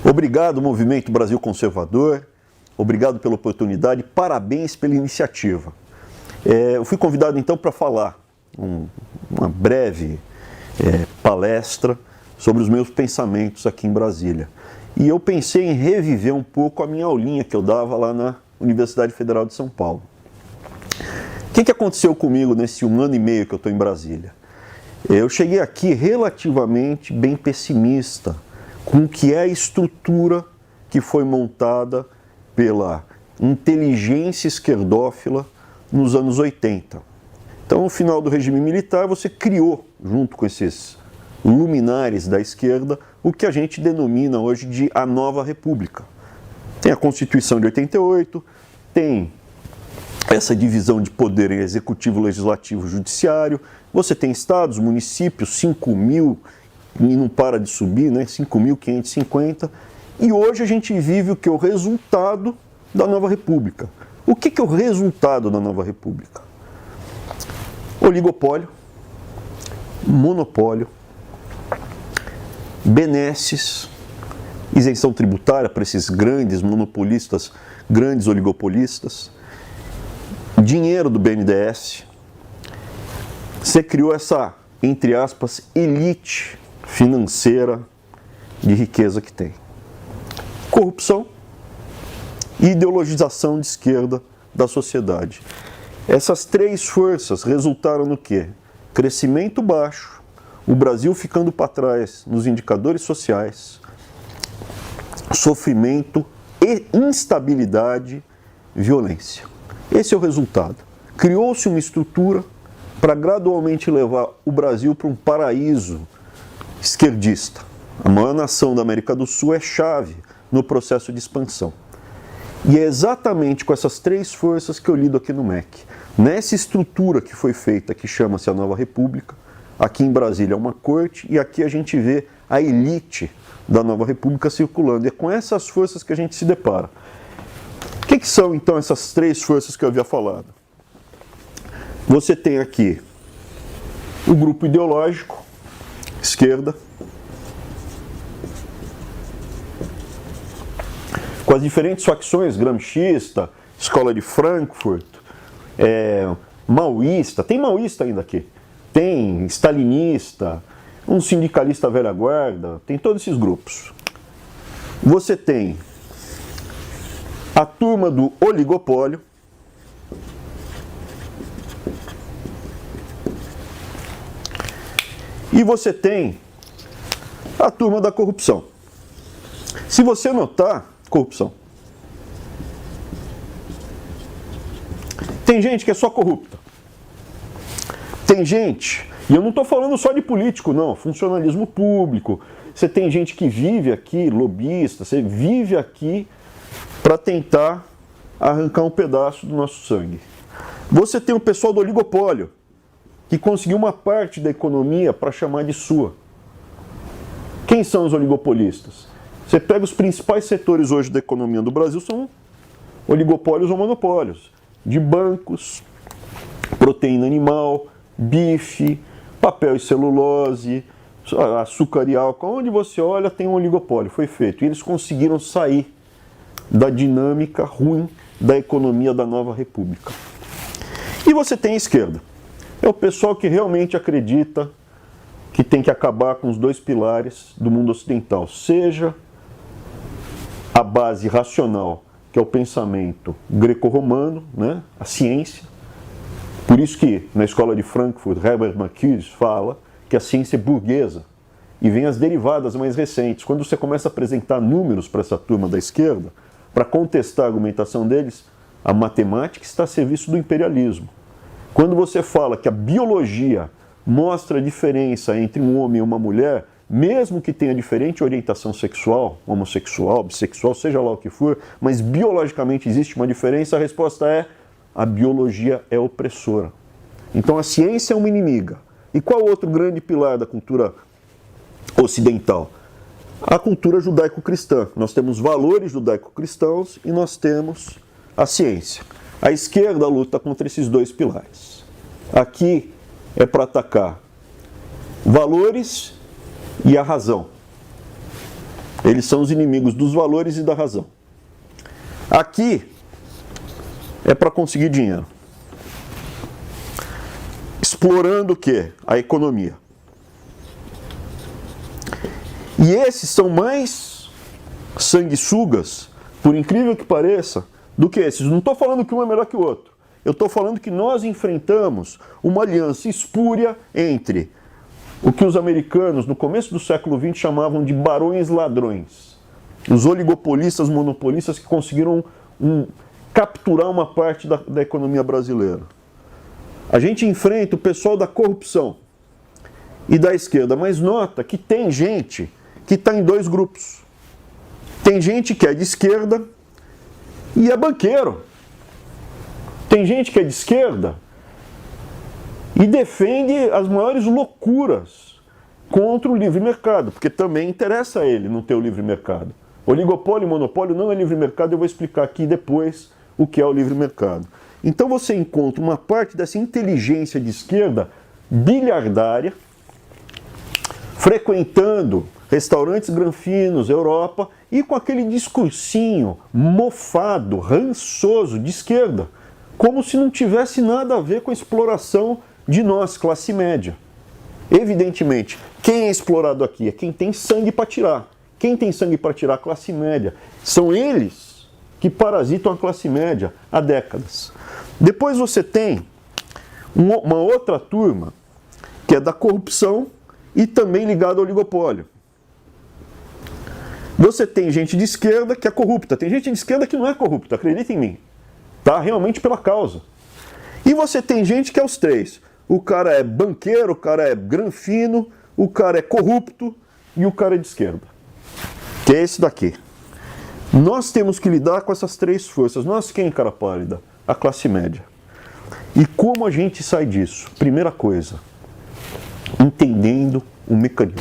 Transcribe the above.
Obrigado, Movimento Brasil Conservador. Obrigado pela oportunidade. Parabéns pela iniciativa. Eu fui convidado então para falar uma breve palestra sobre os meus pensamentos aqui em Brasília. E eu pensei em reviver um pouco a minha aulinha que eu dava lá na Universidade Federal de São Paulo. O que aconteceu comigo nesse 1 ano e meio que eu estou em Brasília? Eu cheguei aqui relativamente bem pessimista com o que é a estrutura que foi montada pela inteligência esquerdófila nos anos 80. Então, no final do regime militar, você criou, junto com esses luminares da esquerda, o que a gente denomina hoje de a Nova República. Tem a Constituição de 88, tem essa divisão de poder em executivo, legislativo e judiciário, você tem estados, municípios, 5 mil, e não para de subir, né? 5.550, e hoje a gente vive o que é o resultado da Nova República. O que é o resultado da Nova República? Oligopólio, monopólio, benesses, isenção tributária para esses grandes monopolistas, grandes oligopolistas, dinheiro do BNDES. Você criou essa, entre aspas, elite financeira de riqueza que tem. Corrupção e ideologização de esquerda da sociedade. Essas três forças resultaram no quê? Crescimento baixo, o Brasil ficando para trás nos indicadores sociais, sofrimento e instabilidade, violência. Esse é o resultado. Criou-se uma estrutura para gradualmente levar o Brasil para um paraíso esquerdista. A maior nação da América do Sul é chave no processo de expansão. E é exatamente com essas três forças que eu lido aqui no MEC. Nessa estrutura que foi feita, que chama-se a Nova República, aqui em Brasília é uma corte, e aqui a gente vê a elite da Nova República circulando. E é com essas forças que a gente se depara. O que são, então, essas três forças que eu havia falado? Você tem aqui o grupo ideológico, esquerda, com as diferentes facções, gramscista, Escola de Frankfurt, maoísta, tem maoísta ainda aqui, tem stalinista, um sindicalista velha guarda, tem todos esses grupos. Você tem a turma do oligopólio, e você tem a turma da corrupção. Se você notar, corrupção. Tem gente que é só corrupta. Tem gente, e eu não estou falando só de político, não, funcionalismo público. Você tem gente que vive aqui, lobista, você vive aqui para tentar arrancar um pedaço do nosso sangue. Você tem o pessoal do oligopólio, que conseguiu uma parte da economia para chamar de sua. Quem são os oligopolistas? Você pega os principais setores hoje da economia do Brasil, são oligopólios ou monopólios. De bancos, proteína animal, bife, papel e celulose, açúcar e álcool. Onde você olha tem um oligopólio, foi feito. E eles conseguiram sair da dinâmica ruim da economia da Nova República. E você tem a esquerda. É o pessoal que realmente acredita que tem que acabar com os dois pilares do mundo ocidental. Seja a base racional, que é o pensamento greco-romano, né? A ciência. Por isso que na Escola de Frankfurt, Herbert Marcuse fala que a ciência é burguesa. E vem as derivadas mais recentes. Quando você começa a apresentar números para essa turma da esquerda, para contestar a argumentação deles, a matemática está a serviço do imperialismo. Quando você fala que a biologia mostra a diferença entre um homem e uma mulher, mesmo que tenha diferente orientação sexual, homossexual, bissexual, seja lá o que for, mas biologicamente existe uma diferença, a resposta é: a biologia é opressora. Então a ciência é uma inimiga. E qual outro grande pilar da cultura ocidental? A cultura judaico-cristã. Nós temos valores judaico-cristãos e nós temos a ciência. A esquerda luta contra esses dois pilares. Aqui é para atacar valores e a razão. Eles são os inimigos dos valores e da razão. Aqui é para conseguir dinheiro. Explorando o quê? A economia. E esses são mais sanguessugas, por incrível que pareça, do que esses. Não estou falando que um é melhor que o outro. Eu estou falando que nós enfrentamos uma aliança espúria entre o que os americanos, no começo do século XX, chamavam de barões ladrões. Os oligopolistas, monopolistas que conseguiram capturar uma parte da economia brasileira. A gente enfrenta o pessoal da corrupção e da esquerda, mas nota que tem gente que está em dois grupos. Tem gente que é de esquerda e é banqueiro. Tem gente que é de esquerda e defende as maiores loucuras contra o livre mercado, porque também interessa a ele não ter o livre mercado. Oligopólio e monopólio não é livre mercado, eu vou explicar aqui depois o que é o livre mercado. Então você encontra uma parte dessa inteligência de esquerda bilhardária, frequentando restaurantes granfinos, Europa, e com aquele discursinho mofado, rançoso de esquerda, como se não tivesse nada a ver com a exploração de nós, classe média. Evidentemente, quem é explorado aqui é quem tem sangue para tirar. Quem tem sangue para tirar? A classe média. São eles que parasitam a classe média há décadas. Depois você tem uma outra turma que é da corrupção e também ligada ao oligopólio. Você tem gente de esquerda que é corrupta, tem gente de esquerda que não é corrupta, acredita em mim. Tá? Realmente pela causa. E você tem gente que é os três. O cara é banqueiro, o cara é granfino, o cara é corrupto e o cara é de esquerda. Que é esse daqui. Nós temos que lidar com essas três forças. Nós quem, cara pálida? A classe média. E como a gente sai disso? Primeira coisa, entendendo o mecanismo.